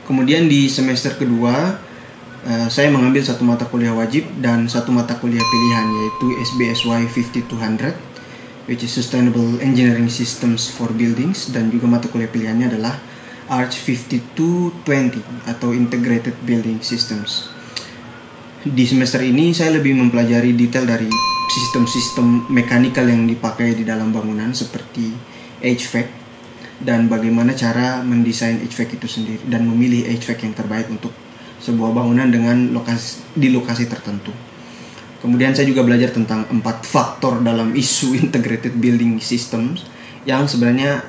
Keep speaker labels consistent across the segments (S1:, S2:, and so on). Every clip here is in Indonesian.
S1: Kemudian di semester kedua saya mengambil satu mata kuliah wajib dan satu mata kuliah pilihan, yaitu SBSY 5200 which is Sustainable Engineering Systems for Buildings, dan juga mata kuliah pilihannya adalah ARCH 5220 atau Integrated Building Systems. Di semester ini saya lebih mempelajari detail dari sistem-sistem mekanikal yang dipakai di dalam bangunan seperti HVAC dan bagaimana cara mendesain HVAC itu sendiri dan memilih HVAC yang terbaik untuk sebuah bangunan dengan lokasi tertentu. Kemudian saya juga belajar tentang 4 faktor dalam isu integrated building systems yang sebenarnya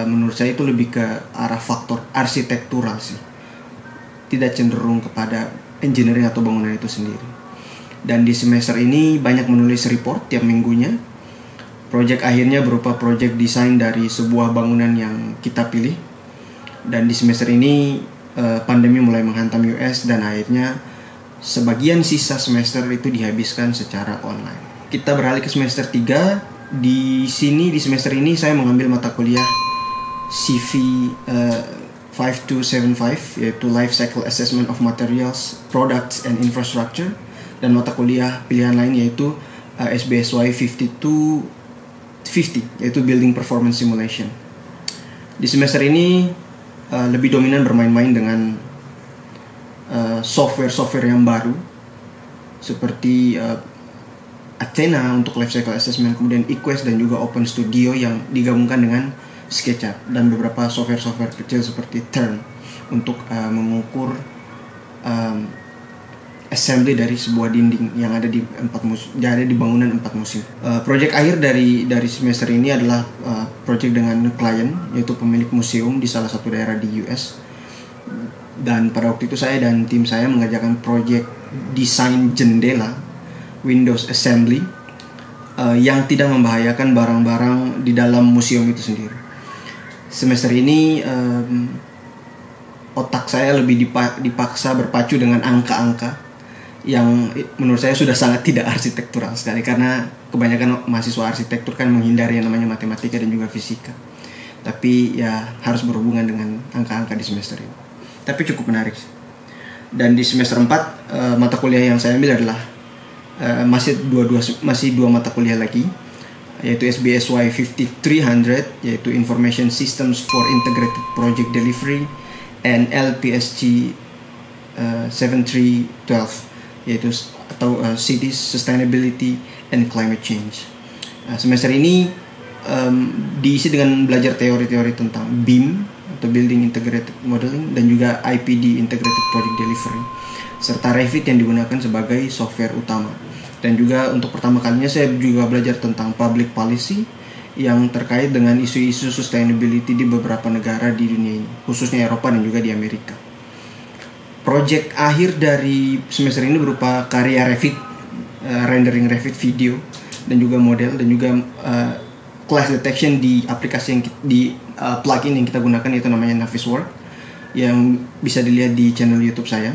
S1: menurut saya itu lebih ke arah faktor arsitektural sih, tidak cenderung kepada engineering atau bangunan itu sendiri. Dan di semester ini banyak menulis report tiap minggunya. Project akhirnya berupa project desain dari sebuah bangunan yang kita pilih. Dan di semester ini pandemi mulai menghantam US dan akhirnya sebagian sisa semester itu dihabiskan secara online. Kita beralih ke semester 3. Di semester ini saya mengambil mata kuliah CV 5275, yaitu Life Cycle Assessment of Materials, Products and Infrastructure, dan mata kuliah pilihan lain yaitu SBSY 5250, yaitu Building Performance Simulation. Di semester ini lebih dominan bermain-main dengan software yang baru seperti Athena untuk Life Cycle Assessment, kemudian eQuest dan juga Open Studio yang digabungkan dengan SketchUp, dan beberapa software kecil seperti Turn untuk mengukur assembly dari sebuah dinding yang ada di bangunan 4 musim. Project akhir dari semester ini adalah project dengan klien, yaitu pemilik museum di salah satu daerah di US. Dan pada waktu itu saya dan tim saya mengerjakan project desain jendela Windows assembly yang tidak membahayakan barang-barang di dalam museum itu sendiri. Semester ini otak saya lebih dipaksa berpacu dengan angka-angka yang menurut saya sudah sangat tidak arsitektural sekali, karena kebanyakan mahasiswa arsitektur kan menghindari yang namanya matematika dan juga fisika. Tapi ya harus berhubungan dengan angka-angka di semester ini. Tapi cukup menarik. Dan di semester 4 mata kuliah yang saya ambil adalah masih dua mata kuliah lagi, yaitu SBSY 5300 yaitu Information Systems for Integrated Project Delivery, and LPSG 7312 yaitu Cities Sustainability and Climate Change. Semester ini diisi dengan belajar teori-teori tentang BIM atau Building Integrated Modeling dan juga IPD Integrated Project Delivery, serta Revit yang digunakan sebagai software utama. Dan juga untuk pertama kalinya saya juga belajar tentang public policy yang terkait dengan isu-isu sustainability di beberapa negara di dunia ini, khususnya Eropa dan juga di Amerika. Project akhir dari semester ini berupa karya Revit, rendering Revit video dan juga model, dan juga clash detection di aplikasi yang plugin yang kita gunakan, yaitu namanya Navisworks, yang bisa dilihat di channel YouTube saya,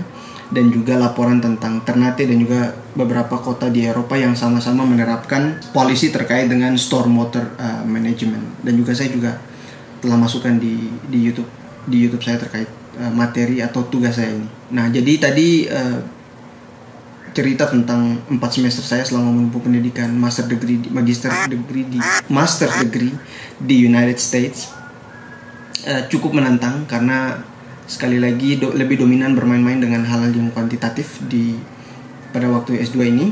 S1: dan juga laporan tentang Ternate dan juga beberapa kota di Eropa yang sama-sama menerapkan polisi terkait dengan stormwater management. Dan juga saya juga telah masukkan di YouTube saya terkait materi atau tugas saya ini. Nah, jadi tadi cerita tentang 4 semester saya selama menempuh pendidikan master degree di United States. Cukup menantang karena sekali lagi lebih dominan bermain-main dengan hal-hal yang kuantitatif pada waktu S2 ini.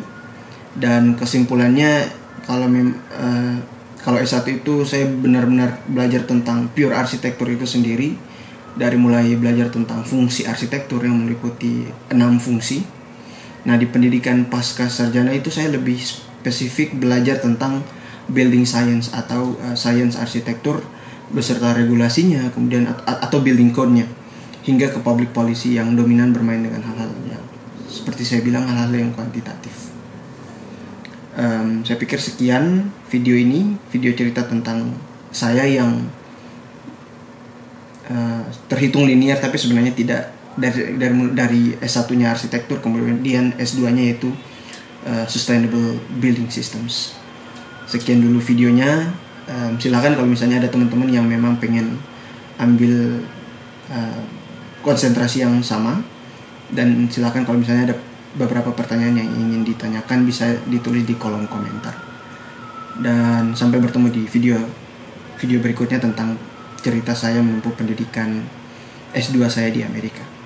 S1: Dan kesimpulannya kalau S1 itu saya benar-benar belajar tentang pure arsitektur itu sendiri, dari mulai belajar tentang fungsi arsitektur yang meliputi 6 fungsi. Nah, di pendidikan pasca sarjana itu saya lebih spesifik belajar tentang building science atau science arsitektur beserta regulasinya, kemudian atau building code-nya, hingga ke public policy yang dominan bermain dengan hal-hal yang seperti saya bilang, hal-hal yang kuantitatif. Saya pikir sekian video ini, video cerita tentang saya yang terhitung linear tapi sebenarnya tidak, dari S1-nya arsitektur, kemudian S2-nya yaitu Sustainable Building Systems. Sekian dulu videonya. Silakan kalau misalnya ada teman-teman yang memang pengen ambil konsentrasi yang sama. Dan silakan kalau misalnya ada beberapa pertanyaan yang ingin ditanyakan bisa ditulis di kolom komentar. Dan sampai bertemu di video berikutnya tentang cerita saya menempuh pendidikan S2 saya di Amerika.